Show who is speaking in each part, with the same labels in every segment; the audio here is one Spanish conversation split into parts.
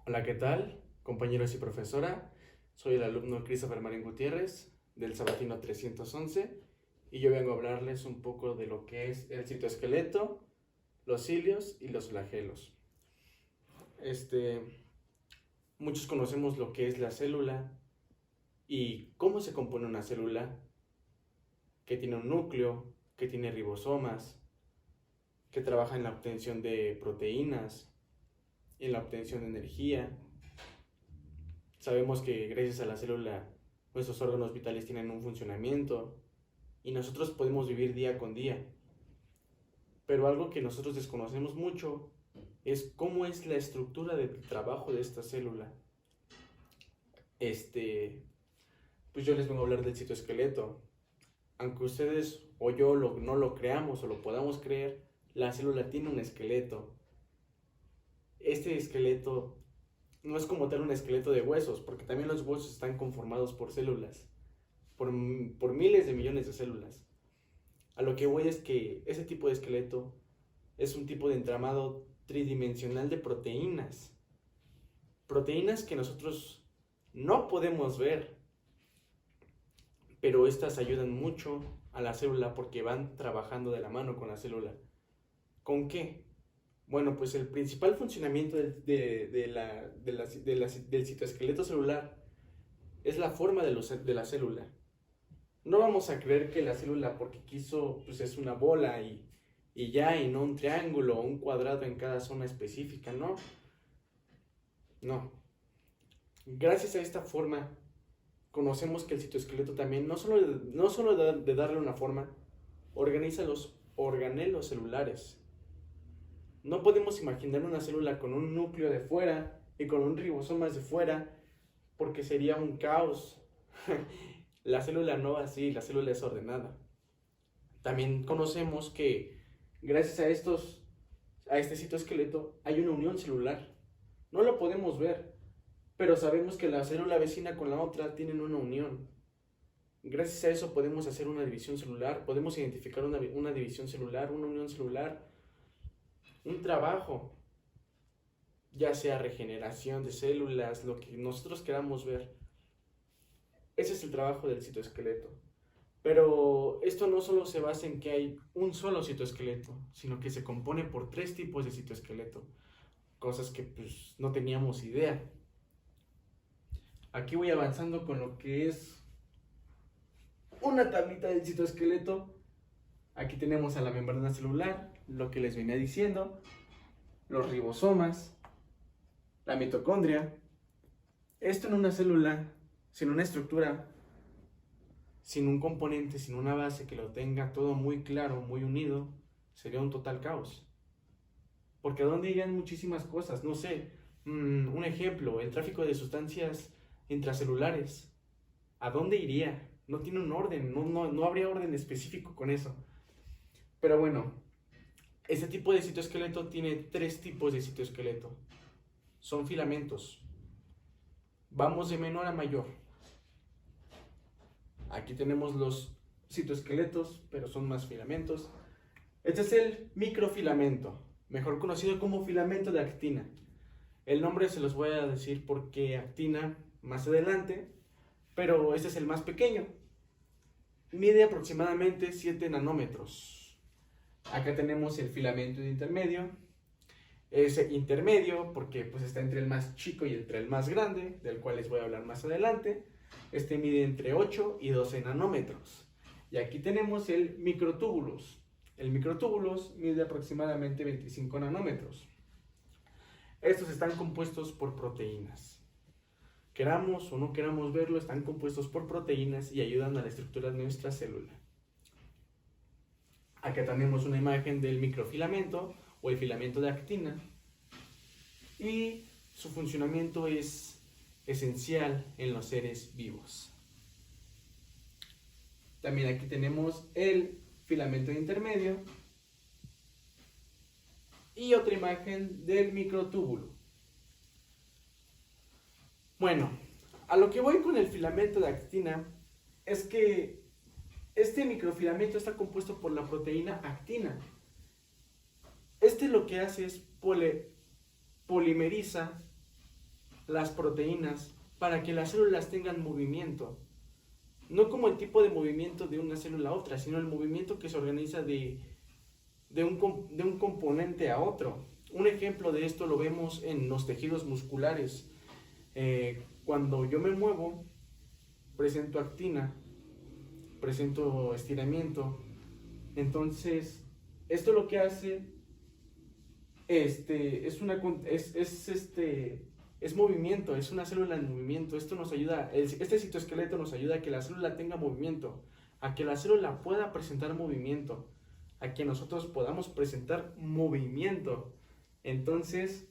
Speaker 1: Hola, ¿qué tal, compañeros y profesora? Soy el alumno Christopher Marín Gutiérrez del Sabatino 311 y yo vengo a hablarles un poco de lo que es el citoesqueleto, los cilios y los flagelos. Este, Muchos conocemos lo que es la célula y cómo se compone una célula, que tiene un núcleo, que tiene ribosomas, que trabaja en la obtención de proteínas, en la obtención de energía. Sabemos que gracias a la célula nuestros órganos vitales tienen un funcionamiento y nosotros podemos vivir día con día. Pero algo que nosotros desconocemos mucho es cómo es la estructura del trabajo de esta célula. Este, pues yo les vengo a hablar del citoesqueleto. Aunque ustedes o yo no lo creamos o lo podamos creer, la célula tiene un esqueleto. Este esqueleto no es como tal un esqueleto de huesos, porque también los huesos están conformados por células, por miles de millones de células. A lo que voy es que ese tipo de esqueleto es un tipo de entramado tridimensional de proteínas. Proteínas que nosotros no podemos ver, pero estas ayudan mucho a la célula porque van trabajando de la mano con la célula. ¿Con qué? Bueno, pues el principal funcionamiento del citoesqueleto celular es la forma de la célula. No vamos a creer que la célula, porque quiso, pues es una bola y ya, y no un triángulo o un cuadrado en cada zona específica, ¿no? No. Gracias a esta forma, conocemos que el citoesqueleto también, no solo de darle una forma, organiza los organelos celulares. No podemos imaginar una célula con un núcleo de fuera y con un ribosomas de fuera, porque sería un caos. La célula no va así, la célula es ordenada. También conocemos que gracias a este citoesqueleto hay una unión celular. No lo podemos ver, pero sabemos que la célula vecina con la otra tienen una unión. Gracias a eso podemos hacer una división celular, podemos identificar una división celular, una unión celular, un trabajo, ya sea regeneración de células, lo que nosotros queramos ver. Ese es el trabajo del citoesqueleto. Pero esto no solo se basa en que hay un solo citoesqueleto, sino que se compone por 3 tipos de citoesqueleto, cosas que pues no teníamos idea. Aquí voy avanzando con lo que es una tablita del citoesqueleto. Aquí tenemos a la membrana celular, lo que les venía diciendo, los ribosomas, la mitocondria. Esto en una célula, sin una estructura, sin un componente, sin una base que lo tenga todo muy claro, muy unido, sería un total caos. Porque ¿a dónde irían muchísimas cosas? No sé, un ejemplo, el tráfico de sustancias intracelulares. ¿A dónde iría? No tiene un orden, no habría orden específico con eso. Pero bueno, este tipo de citoesqueleto tiene 3 tipos de citoesqueleto. Son filamentos. Vamos de menor a mayor. Aquí tenemos los citoesqueletos, pero son más filamentos. Este es el microfilamento, mejor conocido como filamento de actina. El nombre se los voy a decir porque actina más adelante, pero este es el más pequeño. Mide aproximadamente 7 nanómetros. Acá tenemos el filamento de intermedio. Es intermedio porque pues está entre el más chico y entre el más grande, del cual les voy a hablar más adelante. Este mide entre 8 y 12 nanómetros. Y aquí tenemos el microtúbulos. El microtúbulos mide aproximadamente 25 nanómetros. Estos están compuestos por proteínas. Queramos o no queramos verlo, están compuestos por proteínas y ayudan a la estructura de nuestra célula. Acá tenemos una imagen del microfilamento o el filamento de actina. Y su funcionamiento es esencial en los seres vivos. También aquí tenemos el filamento de intermedio y otra imagen del microtúbulo. Bueno, a lo que voy con el filamento de actina es que este microfilamento está compuesto por la proteína actina. Este lo que hace es polimeriza las proteínas para que las células tengan movimiento. No como el tipo de movimiento de una célula a otra, sino el movimiento que se organiza de un componente a otro. Un ejemplo de esto lo vemos en los tejidos musculares. Cuando yo me muevo, presento actina, presento estiramiento. Entonces, esto lo que hace es movimiento, es una célula en movimiento. Esto nos ayuda, este citoesqueleto nos ayuda a que la célula tenga movimiento, a que la célula pueda presentar movimiento, a que nosotros podamos presentar movimiento. Entonces,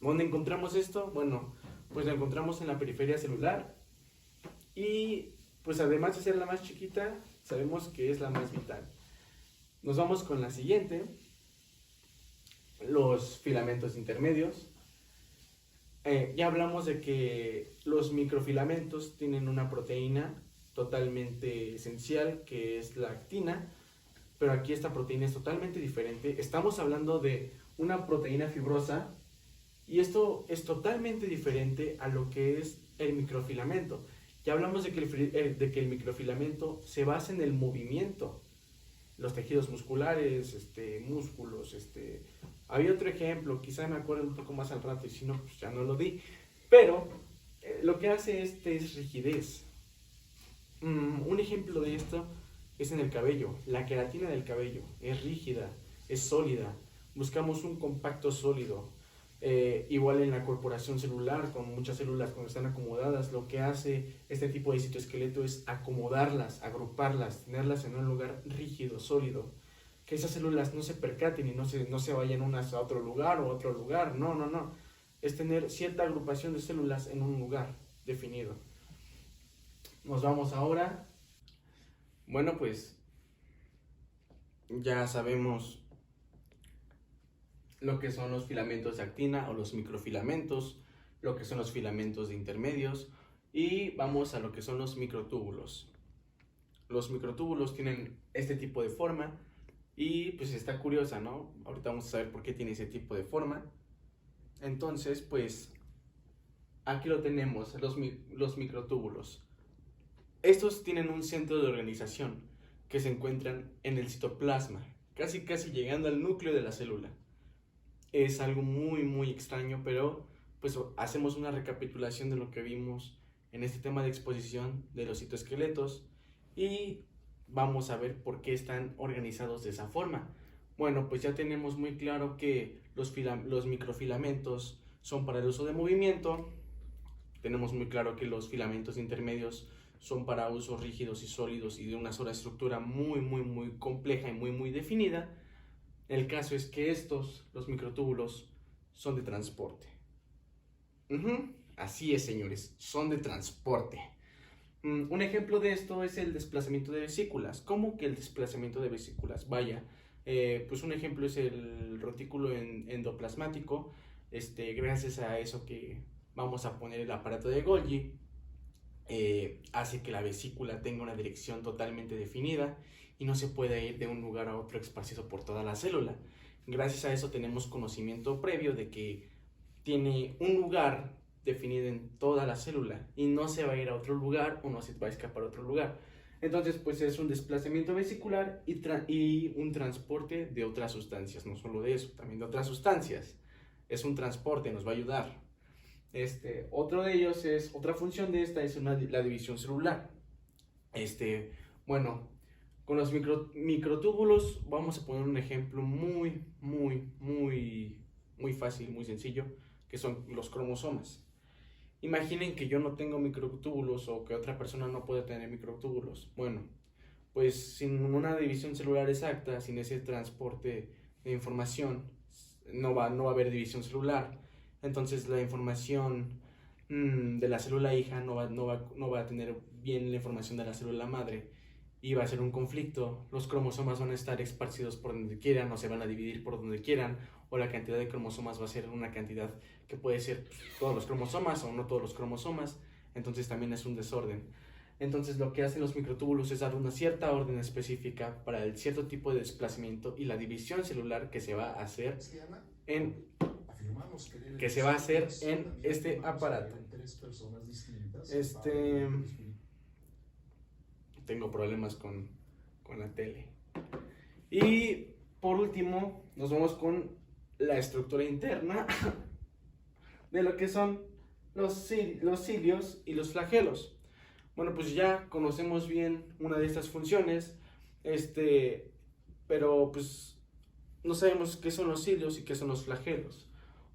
Speaker 1: ¿dónde encontramos esto? Bueno, pues lo encontramos en la periferia celular y pues además de ser la más chiquita, sabemos que es la más vital. Nos vamos con la siguiente, los filamentos intermedios. Ya hablamos de que los microfilamentos tienen una proteína totalmente esencial, que es la actina, pero aquí esta proteína es totalmente diferente. Estamos hablando de una proteína fibrosa y esto es totalmente diferente a lo que es el microfilamento. Ya hablamos de que el microfilamento se basa en el movimiento, los tejidos musculares, músculos, había otro ejemplo, quizá me acuerdo un poco más al rato y si no, pues ya no lo di, pero lo que hace es rigidez. Un ejemplo de esto es en el cabello. La queratina del cabello es rígida, es sólida, buscamos un compacto sólido. Igual en la corporación celular, con muchas células cuando están acomodadas, lo que hace este tipo de citoesqueleto es acomodarlas, agruparlas, tenerlas en un lugar rígido, sólido, que esas células no se percaten y no se vayan unas a otro lugar o a otro lugar. No, es tener cierta agrupación de células en un lugar definido. Nos vamos ahora. Bueno, pues ya sabemos lo que son los filamentos de actina o los microfilamentos, lo que son los filamentos de intermedios y vamos a lo que son los microtúbulos. Los microtúbulos tienen este tipo de forma y pues está curiosa, ¿no? Ahorita vamos a saber por qué tiene ese tipo de forma. Entonces, pues aquí lo tenemos, los microtúbulos. Estos tienen un centro de organización que se encuentran en el citoplasma, casi llegando al núcleo de la célula. Es algo muy extraño, pero pues hacemos una recapitulación de lo que vimos en este tema de exposición de los citoesqueletos y vamos a ver por qué están organizados de esa forma. Bueno, pues ya tenemos muy claro que los microfilamentos son para el uso de movimiento. Tenemos muy claro que los filamentos intermedios son para usos rígidos y sólidos y de una sola estructura muy compleja y muy definida. El caso es que los microtúbulos, son de transporte. Así es, señores, son de transporte. Un ejemplo de esto es el desplazamiento de vesículas. ¿Cómo que el desplazamiento de vesículas? Vaya, pues un ejemplo es el retículo endoplasmático. Gracias a eso que vamos a poner el aparato de Golgi, hace que la vesícula tenga una dirección totalmente definida y no se puede ir de un lugar a otro esparcido por toda la célula. Gracias a eso tenemos conocimiento previo de que tiene un lugar definido en toda la célula y no se va a ir a otro lugar o no se va a escapar a otro lugar. Entonces, pues es un desplazamiento vesicular y un transporte de otras sustancias, no solo de eso, también de otras sustancias. Es un transporte, nos va a ayudar. Otro de ellos otra función de esta es la división celular. Bueno, con los microtúbulos vamos a poner un ejemplo muy fácil, muy sencillo, que son los cromosomas. Imaginen que yo no tengo microtúbulos o que otra persona no puede tener microtúbulos. Bueno, pues sin una división celular exacta, sin ese transporte de información, no va a haber división celular. Entonces la información de la célula hija no va a tener bien la información de la célula madre y va a ser un conflicto. Los cromosomas van a estar esparcidos por donde quieran o se van a dividir por donde quieran, o la cantidad de cromosomas va a ser una cantidad que puede ser todos los cromosomas o no todos los cromosomas. Entonces también es un desorden. Entonces lo que hacen los microtúbulos es dar una cierta orden específica para el cierto tipo de desplazamiento y la división celular que se va a hacer en... que se va a hacer en este aparato. Tengo problemas con la tele. Y por último, nos vamos con la estructura interna de lo que son los cilios y los flagelos. Bueno, pues ya conocemos bien una de estas funciones, pero pues no sabemos qué son los cilios y qué son los flagelos.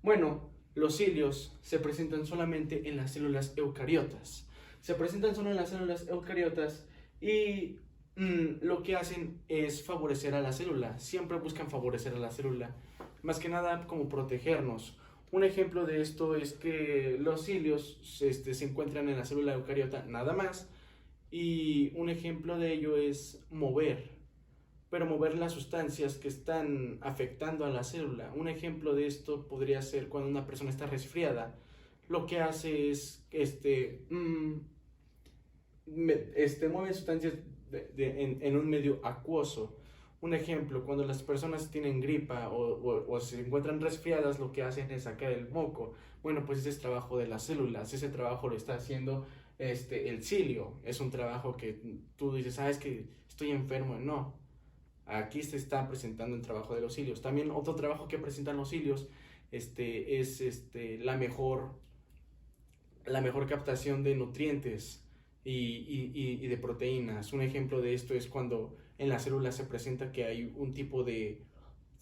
Speaker 1: Bueno, los cilios se presentan solamente en las células eucariotas. Se presentan solo en las células eucariotas y lo que hacen es favorecer a la célula. Siempre buscan favorecer a la célula, más que nada como protegernos. Un ejemplo de esto es que los cilios se encuentran en la célula eucariota nada más, y un ejemplo de ello es mover las sustancias que están afectando a la célula. Un ejemplo de esto podría ser cuando una persona está resfriada. Lo que hace es mueve sustancias en un medio acuoso. Un ejemplo, cuando las personas tienen gripa o se encuentran resfriadas, lo que hacen es sacar el moco. Bueno, pues ese es trabajo de las células. Ese trabajo lo está haciendo el cilio. Es un trabajo que tú dices, es que estoy enfermo. No, aquí se está presentando el trabajo de los cilios. También otro trabajo que presentan los cilios es la mejor captación de nutrientes y de proteínas. Un ejemplo de esto es cuando en la célula se presenta que hay un tipo de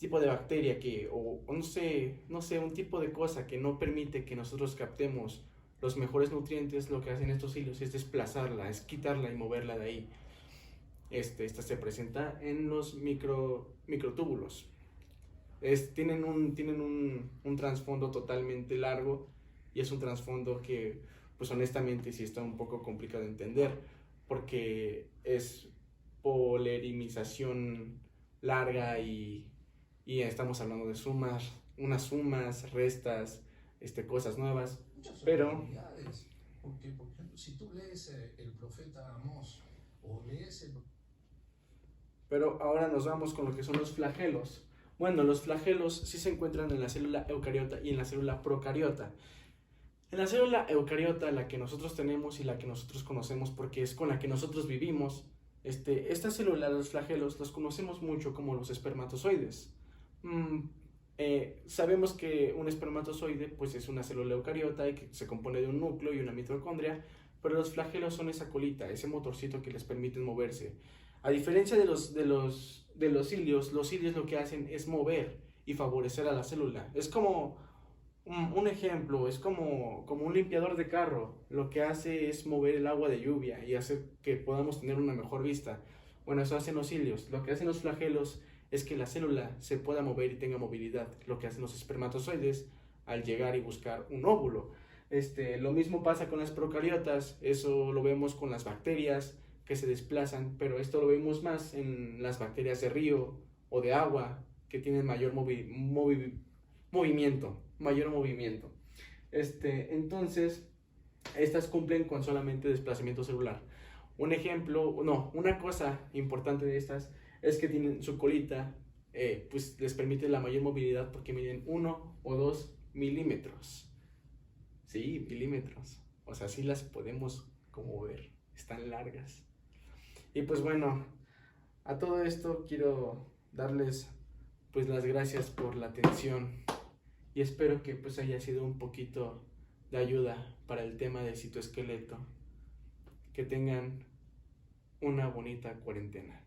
Speaker 1: bacteria o no sé, un tipo de cosa que no permite que nosotros captemos los mejores nutrientes. Lo que hacen estos cilios es desplazarla, es quitarla y moverla de ahí. Esta se presenta en los microtúbulos. Tienen un trasfondo totalmente largo, y es un trasfondo que, pues honestamente, sí está un poco complicado de entender, porque es polimerización larga y estamos hablando de unas sumas, restas, cosas nuevas. Pero,
Speaker 2: porque, por ejemplo, si tú lees el profeta Amós o lees
Speaker 1: pero ahora nos vamos con lo que son los flagelos. Bueno, los flagelos sí se encuentran en la célula eucariota y en la célula procariota. En la célula eucariota, la que nosotros tenemos y la que nosotros conocemos porque es con la que nosotros vivimos, esta célula, los flagelos, los conocemos mucho como los espermatozoides. Sabemos que un espermatozoide pues es una célula eucariota y que se compone de un núcleo y una mitocondria, pero los flagelos son esa colita, ese motorcito que les permite moverse. A diferencia de los cilios, los cilios lo que hacen es mover y favorecer a la célula. Es como un ejemplo, es como un limpiador de carro. Lo que hace es mover el agua de lluvia y hacer que podamos tener una mejor vista. Bueno, eso hacen los cilios. Lo que hacen los flagelos es que la célula se pueda mover y tenga movilidad. Lo que hacen los espermatozoides al llegar y buscar un óvulo. Lo mismo pasa con las procariotas. Eso lo vemos con las bacterias que se desplazan, pero esto lo vemos más en las bacterias de río o de agua, que tienen mayor movimiento. Entonces, estas cumplen con solamente desplazamiento celular. Una cosa importante de estas es que tienen su colita, pues les permite la mayor movilidad porque miden 1 o 2 milímetros. Sí, milímetros. O sea, sí las podemos como ver, están largas. Y pues bueno, a todo esto quiero darles pues las gracias por la atención y espero que pues haya sido un poquito de ayuda para el tema del citoesqueleto. Que tengan una bonita cuarentena.